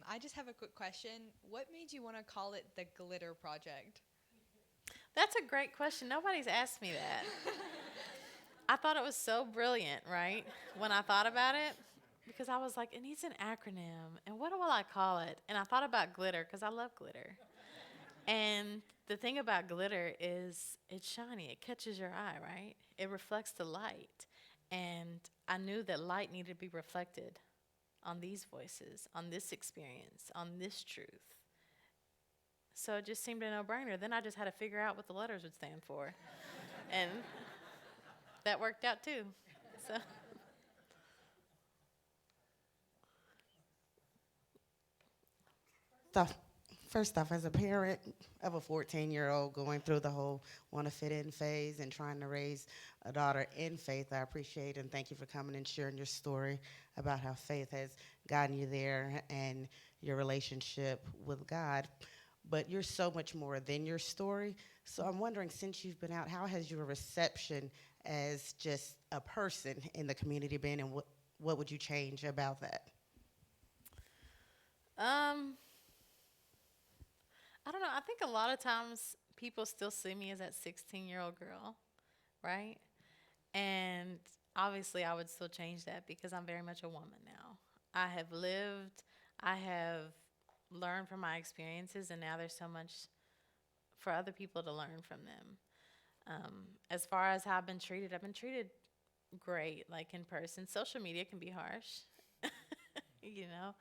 I just have a quick question. What made you want to call it the Glitter Project? That's a great question. Nobody's asked me that. I thought it was so brilliant, right? When I thought about it, because I was like, it needs an acronym. And what will I call it? And I thought about glitter because I love glitter. And the thing about glitter is it's shiny. It catches your eye, right? It reflects the light. And I knew that light needed to be reflected on these voices, on this experience, on this truth. So it just seemed a no-brainer. Then I just had to figure out what the letters would stand for. And that worked out too. So First off, as a parent of a 14-year-old going through the whole want to fit in phase and trying to raise a daughter in faith, I appreciate and thank you for coming and sharing your story about how faith has gotten you there and your relationship with God. But you're so much more than your story. So I'm wondering, since you've been out, how has your reception as just a person in the community been, and what would you change about that? I don't know. I think a lot of times people still see me as that 16-year-old girl, right? And obviously I would still change that because I'm very much a woman now. I have lived, I have learned from my experiences, and now there's so much for other people to learn from them. As far as how I've been treated great, like in person. Social media can be harsh, you know.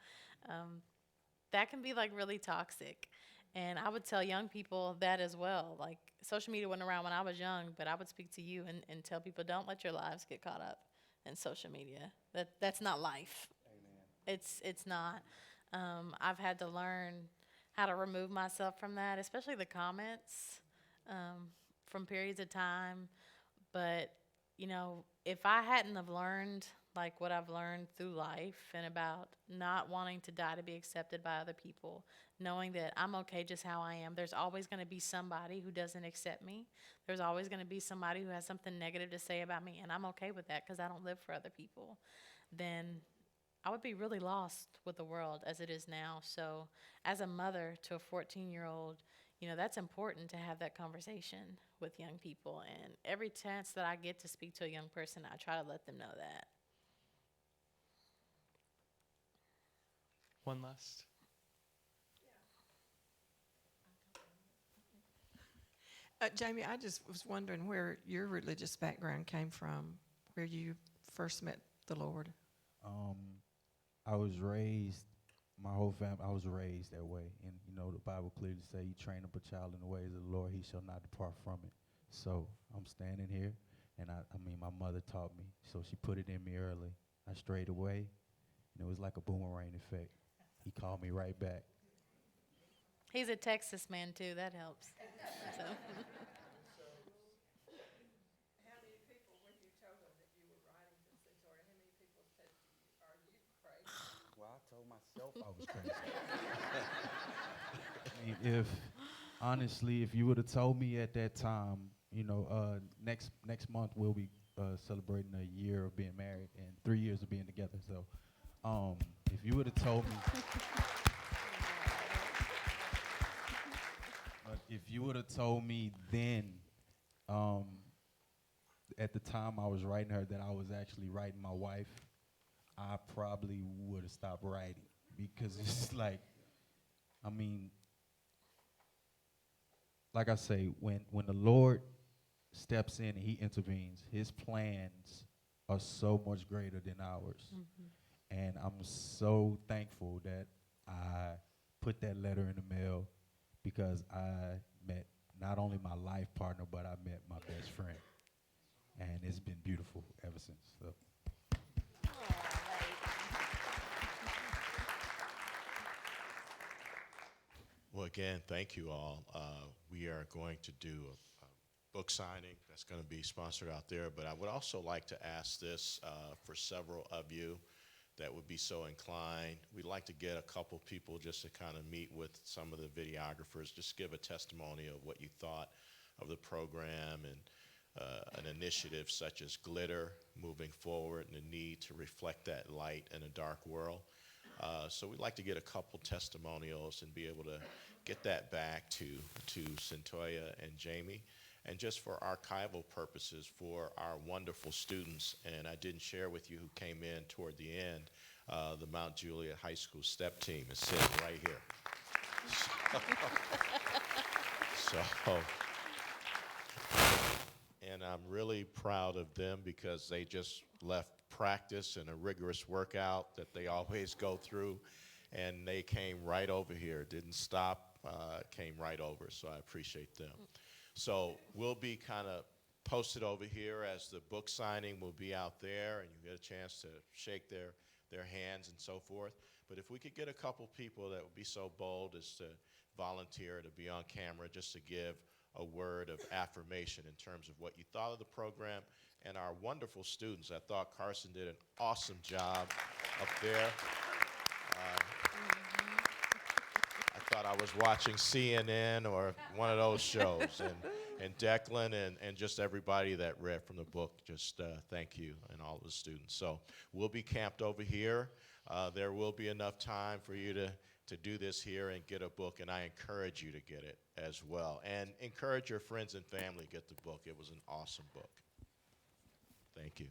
That can be like really toxic. And I would tell young people that as well. Like, social media wasn't around when I was young, but I would speak to you and tell people, don't let your lives get caught up in social media. That's not life. Amen. It's not. I've had to learn how to remove myself from that, especially the comments from periods of time. But, you know, if I hadn't have learned like what I've learned through life and about not wanting to die to be accepted by other people, knowing that I'm okay just how I am. There's always going to be somebody who doesn't accept me. There's always going to be somebody who has something negative to say about me, and I'm okay with that because I don't live for other people. Then I would be really lost with the world as it is now. So as a mother to a 14-year-old, you know, that's important to have that conversation with young people. And every chance that I get to speak to a young person, I try to let them know that. One last. Jamie, I just was wondering where your religious background came from, where you first met the Lord. I was raised, my whole family, I was raised that way. And, you know, the Bible clearly says, you train up a child in the ways of the Lord, he shall not depart from it. So I'm standing here, and I mean, my mother taught me, so she put it in me early. I strayed away, and it was like a boomerang effect. He called me right back. He's a Texas man, too. That helps. So. How many people, when you told them that you were writing this told myself I was crazy. I mean, honestly, if you would have told me at that time, next month we'll be celebrating a year of being married and 3 years of being together. So, if you would have told me, but if you would have told me then, at the time I was writing her, that I was actually writing my wife, I probably would have stopped writing, because it's like, I mean, like I say, when the Lord steps in and he intervenes, his plans are so much greater than ours. And I'm so thankful that I put that letter in the mail, because I met not only my life partner, but I met my best friend. And it's been beautiful ever since. So. Well, again, thank you all. We are going to do a book signing that's going to be sponsored out there, but I would also like to ask this for several of you that would be so inclined. We'd like to get a couple people just to kind of meet with some of the videographers, just give a testimony of what you thought of the program and an initiative such as Glitter moving forward and the need to reflect that light in a dark world. So we'd like to get a couple testimonials and be able to get that back to Cyntoia and Jamie. And just for archival purposes for our wonderful students, and I didn't share with you who came in toward the end, the Mount Juliet High School STEP team is sitting right here. So, and I'm really proud of them because they just left practice and a rigorous workout that they always go through, and they came right over here, didn't stop, came right over, so I appreciate them. So we'll be kind of posted over here as the book signing will be out there, and you get a chance to shake their hands and so forth. But if we could get a couple people that would be so bold as to volunteer to be on camera just to give a word of affirmation in terms of what you thought of the program and our wonderful students. I thought Carson did an awesome job up there. I thought I was watching CNN or one of those shows. And Declan and just everybody that read from the book, just thank you, and all of the students. So we'll be camped over here. There will be enough time for you to do this here and get a book, and I encourage you to get it as well. And encourage your friends and family to get the book. It was an awesome book. Thank you.